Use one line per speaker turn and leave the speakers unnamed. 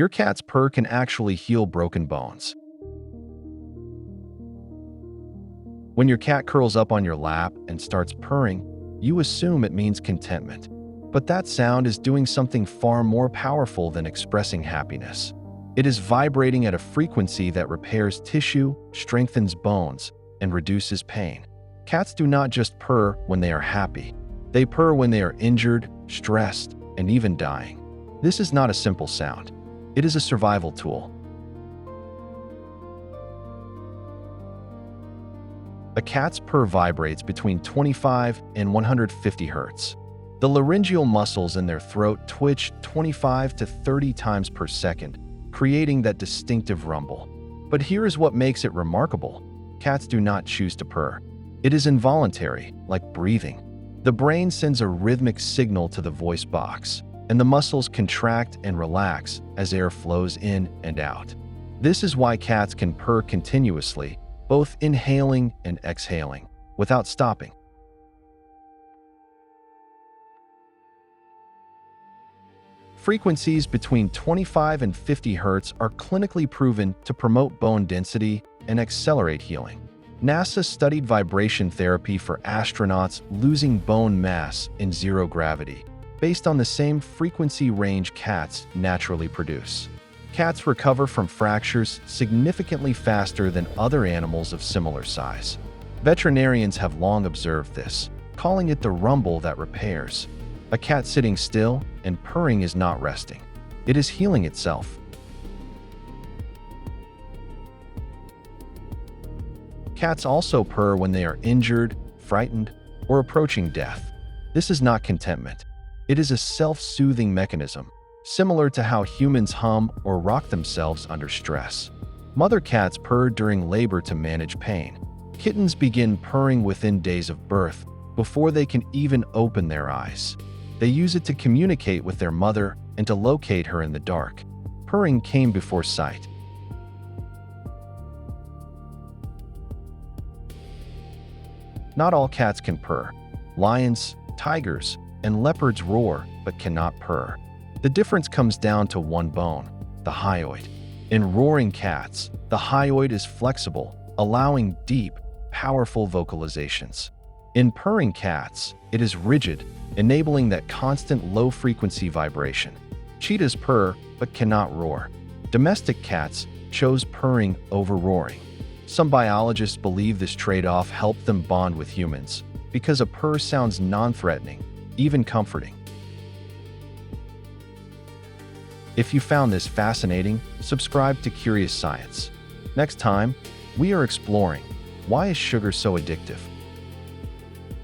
Your cat's purr can actually heal broken bones. When your cat curls up on your lap and starts purring, you assume it means contentment. But that sound is doing something far more powerful than expressing happiness. It is vibrating at a frequency that repairs tissue, strengthens bones, and reduces pain. Cats do not just purr when they are happy. They purr when they are injured, stressed, and even dying. This is not a simple sound. It is a survival tool. A cat's purr vibrates between 25 and 150 Hz. The laryngeal muscles in their throat twitch 25 to 30 times per second, creating that distinctive rumble. But here is what makes it remarkable. Cats do not choose to purr. It is involuntary, like breathing. The brain sends a rhythmic signal to the voice box, and the muscles contract and relax as air flows in and out. This is why cats can purr continuously, both inhaling and exhaling, without stopping. Frequencies between 25 and 50 Hz are clinically proven to promote bone density and accelerate healing. NASA studied vibration therapy for astronauts losing bone mass in zero gravity, based on the same frequency range cats naturally produce. Cats recover from fractures significantly faster than other animals of similar size. Veterinarians have long observed this, calling it the rumble that repairs. A cat sitting still and purring is not resting. It is healing itself. Cats also purr when they are injured, frightened, or approaching death. This is not contentment. It is a self-soothing mechanism, similar to how humans hum or rock themselves under stress. Mother cats purr during labor to manage pain. Kittens begin purring within days of birth, before they can even open their eyes. They use it to communicate with their mother and to locate her in the dark. Purring came before sight. Not all cats can purr. Lions, tigers, and leopards roar but cannot purr. The difference comes down to one bone, the hyoid. In roaring cats, the hyoid is flexible, allowing deep, powerful vocalizations. In purring cats, it is rigid, enabling that constant low-frequency vibration. Cheetahs purr but cannot roar. Domestic cats chose purring over roaring. Some biologists believe this trade-off helped them bond with humans, because a purr sounds non-threatening, even comforting. If you found this fascinating, subscribe to Curious Science. Next time, we are exploring, why is sugar so addictive?